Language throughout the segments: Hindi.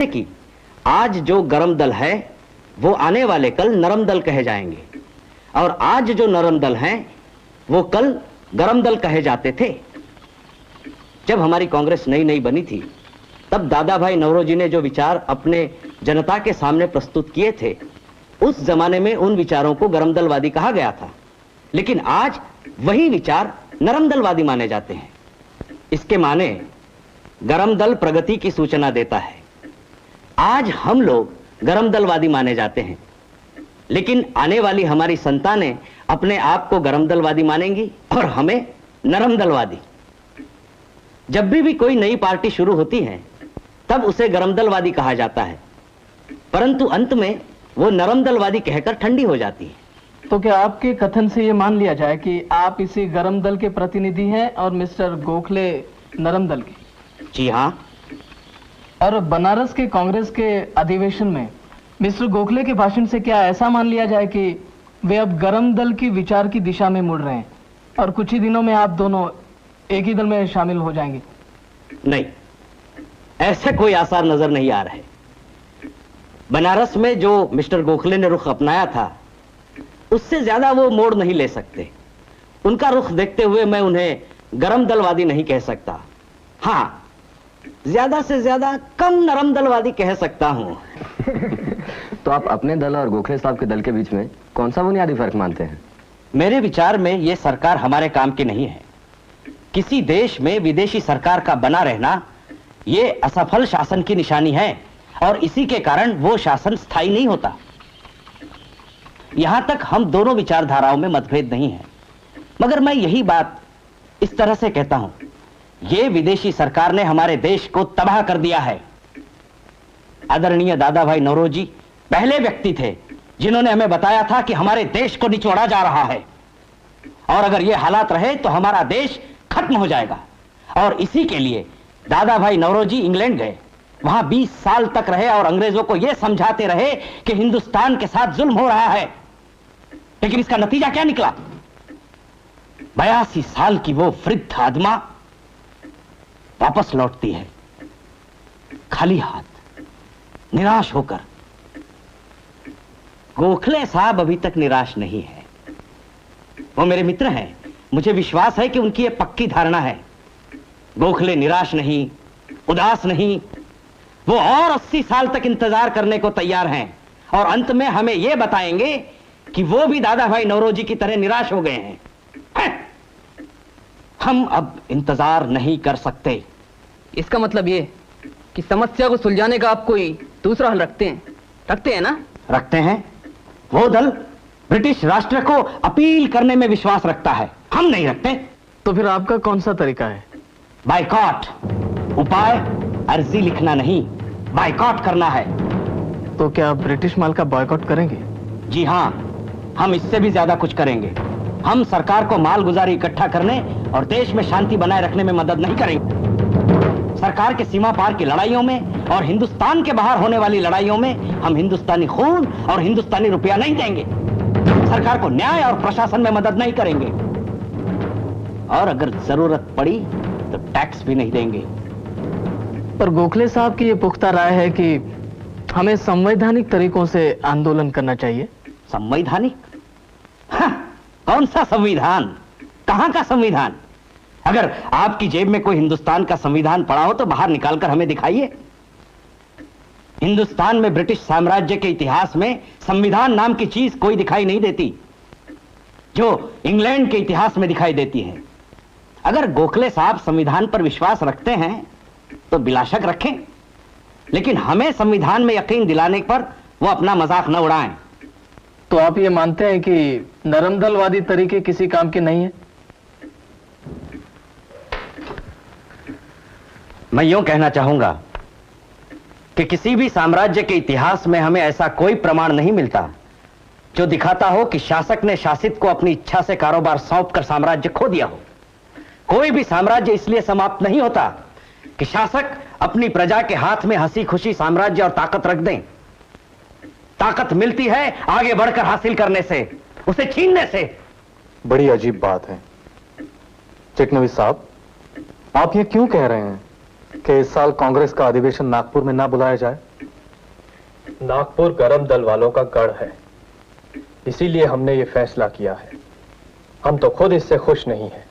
कि आज जो गरम दल है वो आने वाले कल नरम दल कहे जाएंगे, और आज जो नरम दल हैं वो कल गरम दल कहे जाते थे। जब हमारी कांग्रेस नई नई बनी थी तब दादा भाई नौरोजी ने जो विचार अपने जनता के सामने प्रस्तुत किए थे, उस जमाने में उन विचारों को गरम दलवादी कहा गया था, लेकिन आज वही विचार नरम दलवादी माने जाते हैं। इसके माने गरम दल प्रगति की सूचना देता है। आज हम लोग गरम दलवादी माने जाते हैं, लेकिन आने वाली हमारी संतानें अपने आप को गरम दलवादी मानेंगी और हमें नरम दलवादी। जब भी कोई नई पार्टी शुरू होती है तब उसे गरम दलवादी कहा जाता है, परंतु अंत में वो नरम दलवादी कहकर ठंडी हो जाती है। तो क्या आपके कथन से ये मान लिया जाए कि आप इसी गरम दल के प्रतिनिधि हैं और मिस्टर गोखले नरम दल के? जी हाँ। और बनारस के कांग्रेस के अधिवेशन में मिस्टर गोखले के भाषण से क्या ऐसा मान लिया जाए कि वे अब गरम दल की विचार की दिशा में मुड़ रहे हैं और कुछ ही दिनों में आप दोनों एक ही दल में शामिल हो जाएंगे? नहीं, ऐसे कोई आसार नजर नहीं आ रहे। बनारस में जो मिस्टर गोखले ने रुख अपनाया था उससे ज्यादा वो मोड़ नहीं ले सकते। उनका रुख देखते हुए मैं उन्हें गरम दलवादी नहीं कह सकता। हाँ, ज्यादा से ज्यादा कम नरम दलवादी कह सकता हूं। तो आप अपने दल और गोखले साहब के दल के बीच में कौन सा बुनियादी फर्क मानते हैं? मेरे विचार में यह सरकार हमारे काम की नहीं है। किसी देश में विदेशी सरकार का बना रहना यह असफल शासन की निशानी है, और इसी के कारण वो शासन स्थायी नहीं होता। यहां तक हम दोनों विचारधाराओं में मतभेद नहीं है, मगर मैं यही बात इस तरह से कहता हूं, ये विदेशी सरकार ने हमारे देश को तबाह कर दिया है। आदरणीय दादा भाई नौरोजी पहले व्यक्ति थे जिन्होंने हमें बताया था कि हमारे देश को निचोड़ा जा रहा है, और अगर ये हालात रहे तो हमारा देश खत्म हो जाएगा। और इसी के लिए दादा भाई नौरोजी इंग्लैंड गए, वहां 20 साल तक रहे और अंग्रेजों को यह समझाते रहे कि हिंदुस्तान के साथ जुल्म हो रहा है। लेकिन इसका नतीजा क्या निकला? 82 साल की वो वृद्ध आत्मा वापस लौटती है खाली हाथ, निराश होकर। गोखले साहब अभी तक निराश नहीं है। वो मेरे मित्र हैं, मुझे विश्वास है कि उनकी यह पक्की धारणा है। गोखले निराश नहीं, उदास नहीं, वो और 80 साल तक इंतजार करने को तैयार हैं, और अंत में हमें यह बताएंगे कि वो भी दादा भाई नौरोजी की तरह निराश हो गए हैं। हम अब इंतजार नहीं कर सकते। इसका मतलब ये कि समस्या को सुलझाने का आप कोई दूसरा हल रखते हैं ना? रखते हैं। वो दल ब्रिटिश राष्ट्र को अपील करने में विश्वास रखता है, हम नहीं रखते। तो फिर आपका कौन सा तरीका है? बाइकॉट। उपाय अर्जी लिखना नहीं, बाइकॉट करना है। तो क्या आप ब्रिटिश माल का बॉयकॉट करेंगे? जी हां, हम इससे भी ज्यादा कुछ करेंगे। हम सरकार को माल गुजारी इकट्ठा करने और देश में शांति बनाए रखने में मदद नहीं करेंगे। सरकार के सीमा पार की लड़ाइयों में और हिंदुस्तान के बाहर होने वाली लड़ाइयों में हम हिंदुस्तानी खून और हिंदुस्तानी रुपया नहीं देंगे। सरकार को न्याय और प्रशासन में मदद नहीं करेंगे, और अगर जरूरत पड़ी तो टैक्स भी नहीं देंगे। पर गोखले साहब की ये पुख्ता राय है कि हमें संवैधानिक तरीकों से आंदोलन करना चाहिए। संवैधानिक? हाँ, कौन सा संविधान? कहां का संविधान? अगर आपकी जेब में कोई हिंदुस्तान का संविधान पड़ा हो तो बाहर निकालकर हमें दिखाइए। हिंदुस्तान में ब्रिटिश साम्राज्य के इतिहास में संविधान नाम की चीज कोई दिखाई नहीं देती, जो इंग्लैंड के इतिहास में दिखाई देती है। अगर गोखले साहब संविधान पर विश्वास रखते हैं तो बिलाशक रखें, लेकिन हमें संविधान में यकीन दिलाने पर वो अपना मजाक न उड़ाएं। तो आप ये मानते हैं कि नरम दलवादी तरीके किसी काम के नहीं है? मैं यूं कहना चाहूंगा कि किसी भी साम्राज्य के इतिहास में हमें ऐसा कोई प्रमाण नहीं मिलता जो दिखाता हो कि शासक ने शासित को अपनी इच्छा से कारोबार सौंपकर साम्राज्य खो दिया हो। कोई भी साम्राज्य इसलिए समाप्त नहीं होता कि शासक अपनी प्रजा के हाथ में हंसी खुशी साम्राज्य और ताकत रख दें। ताकत मिलती है आगे बढ़कर हासिल करने से, उसे छीनने से। बड़ी अजीब बात है चिटनवी साहब, आप ये क्यों कह रहे हैं कि इस साल कांग्रेस का अधिवेशन नागपुर में ना बुलाया जाए? नागपुर गरम दल वालों का गढ़ है, इसीलिए हमने ये फैसला किया है। हम तो खुद इससे खुश नहीं हैं,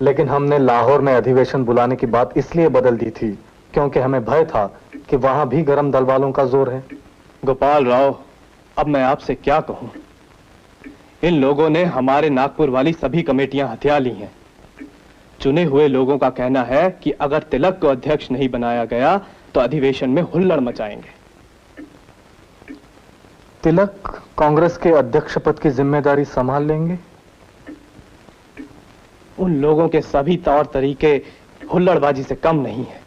लेकिन हमने लाहौर में अधिवेशन बुलाने की बात इसलिए बदल दी थी क्योंकि हमें भय था कि वहां भी गरम दल वालों का जोर है। गोपाल राव, अब मैं आपसे क्या कहूं? इन लोगों ने हमारे नागपुर वाली सभी कमेटियां हथिया ली हैं। चुने हुए लोगों का कहना है कि अगर तिलक को अध्यक्ष नहीं बनाया गया तो अधिवेशन में हुल्लड़ मचाएंगे। तिलक कांग्रेस के अध्यक्ष पद की जिम्मेदारी संभाल लेंगे? उन लोगों के सभी तौर तरीके हुल्लड़बाजी से कम नहीं है।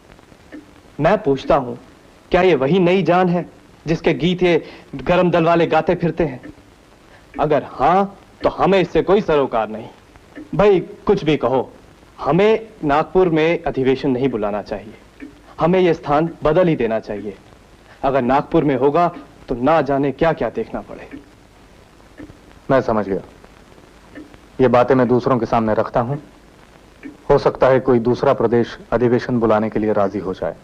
मैं पूछता हूं, क्या ये वही नई जान है जिसके गीत ये गरम दल वाले गाते फिरते हैं? अगर हां, तो हमें इससे कोई सरोकार नहीं। भाई कुछ भी कहो, हमें नागपुर में अधिवेशन नहीं बुलाना चाहिए। हमें यह स्थान बदल ही देना चाहिए। अगर नागपुर में होगा तो ना जाने क्या क्या देखना पड़े। मैं समझ गया। ये बातें मैं दूसरों के सामने रखता हूं। हो सकता है कोई दूसरा प्रदेश अधिवेशन बुलाने के लिए राजी हो जाए।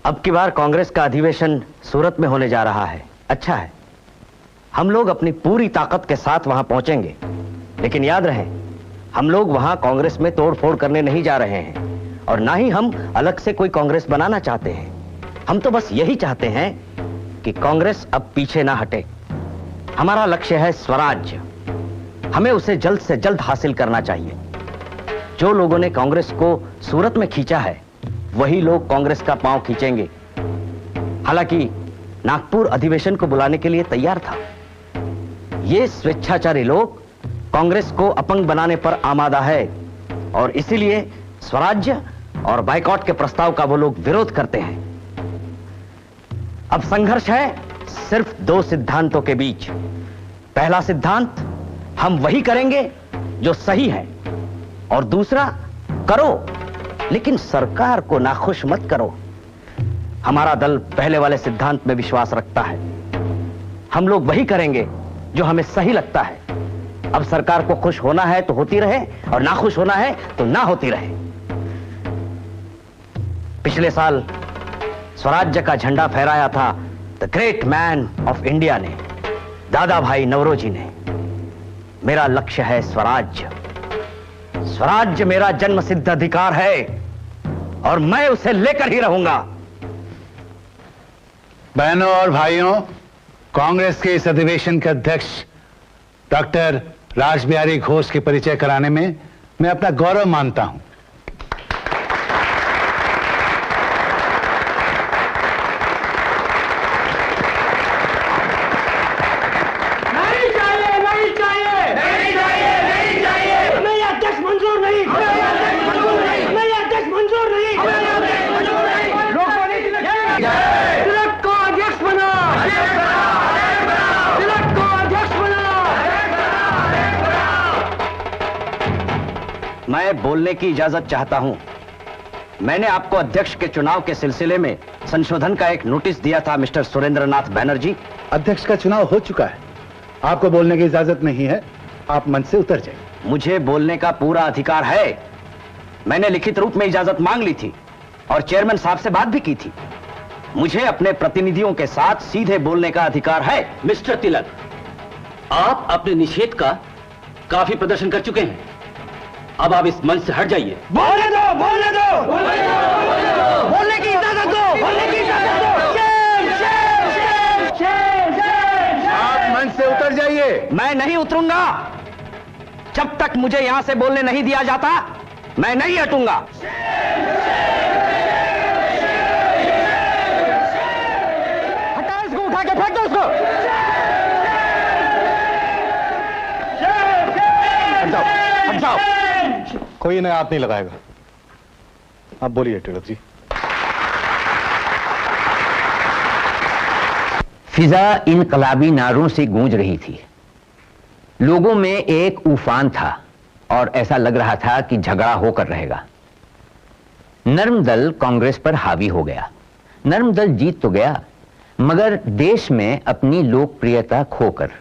अब की बार कांग्रेस का अधिवेशन सूरत में होने जा रहा है। अच्छा है, हम लोग अपनी पूरी ताकत के साथ वहां पहुंचेंगे, लेकिन याद रहे, हम लोग वहां कांग्रेस में तोड़फोड़ करने नहीं जा रहे हैं और ना ही हम अलग से कोई कांग्रेस बनाना चाहते हैं। हम तो बस यही चाहते हैं कि कांग्रेस अब पीछे ना हटे। हमारा लक्ष्य है स्वराज्य। हमें उसे जल्द से जल्द हासिल करना चाहिए। जो लोगों ने कांग्रेस को सूरत में खींचा है, वही लोग कांग्रेस का पांव खींचेंगे। हालांकि नागपुर अधिवेशन को बुलाने के लिए तैयार था। ये स्वेच्छाचारी लोग कांग्रेस को अपंग बनाने पर आमादा है और इसीलिए स्वराज्य और बायकॉट के प्रस्ताव का वो लोग विरोध करते हैं। अब संघर्ष है सिर्फ दो सिद्धांतों के बीच। पहला सिद्धांत, हम वही करेंगे जो सही है, और दूसरा, करो लेकिन सरकार को नाखुश मत करो। हमारा दल पहले वाले सिद्धांत में विश्वास रखता है। हम लोग वही करेंगे जो हमें सही लगता है। अब सरकार को खुश होना है तो होती रहे और नाखुश होना है तो ना होती रहे। पिछले साल स्वराज्य का झंडा फहराया था the great man of India ने, दादा भाई नौरोजी ने। मेरा लक्ष्य है स्वराज्य। स्वराज्य मेरा जन्मसिद्ध अधिकार है और मैं उसे लेकर ही रहूंगा। बहनों और भाइयों, कांग्रेस के इस अधिवेशन के अध्यक्ष डॉक्टर रासबिहारी घोष के परिचय कराने में मैं अपना गौरव मानता हूं। मैं बोलने की इजाजत चाहता हूं। मैंने आपको अध्यक्ष के चुनाव के सिलसिले में संशोधन का एक नोटिस दिया था मिस्टर सुरेंद्रनाथ बैनर्जी। अध्यक्ष का चुनाव हो चुका है, आपको बोलने की इजाजत नहीं है। आप मंच से उतर जाइए। मुझे बोलने का पूरा अधिकार है। मैंने लिखित रूप में इजाजत मांग ली थी और चेयरमैन साहब से बात भी की थी। मुझे अपने प्रतिनिधियों के साथ सीधे बोलने का अधिकार है। मिस्टर तिलक, आप अपने निषेध का काफी प्रदर्शन कर चुके हैं। अब आप इस मंच से हट जाइए। बोलने दो, बोलने दो, बोलने की इजाजत दो, बोलने की इजाजत दो। आप मंच से उतर जाइए। मैं नहीं उतरूंगा। जब तक मुझे यहां से बोलने नहीं दिया जाता, मैं नहीं हटूंगा। हटाओ इसको, उठा के फेंक दो उसको। हट जाओ, हट जाओ। कोई इन्हें हाथ नहीं लगाएगा। आप बोलिए तिलक जी। फिजा इनकलाबी नारों से गूंज रही थी। लोगों में एक उफान था और ऐसा लग रहा था कि झगड़ा होकर रहेगा। नर्म दल कांग्रेस पर हावी हो गया। नर्म दल जीत तो गया, मगर देश में अपनी लोकप्रियता खोकर,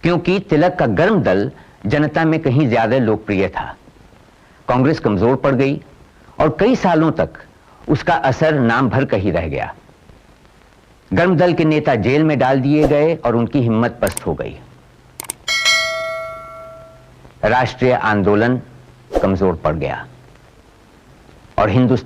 क्योंकि तिलक का गर्म दल जनता में कहीं ज्यादा लोकप्रिय था। कांग्रेस कमजोर पड़ गई और कई सालों तक उसका असर नाम भर का ही रह गया। गर्म दल के नेता जेल में डाल दिए गए और उनकी हिम्मत पस्त हो गई। राष्ट्रीय आंदोलन कमजोर पड़ गया और हिंदुस्तान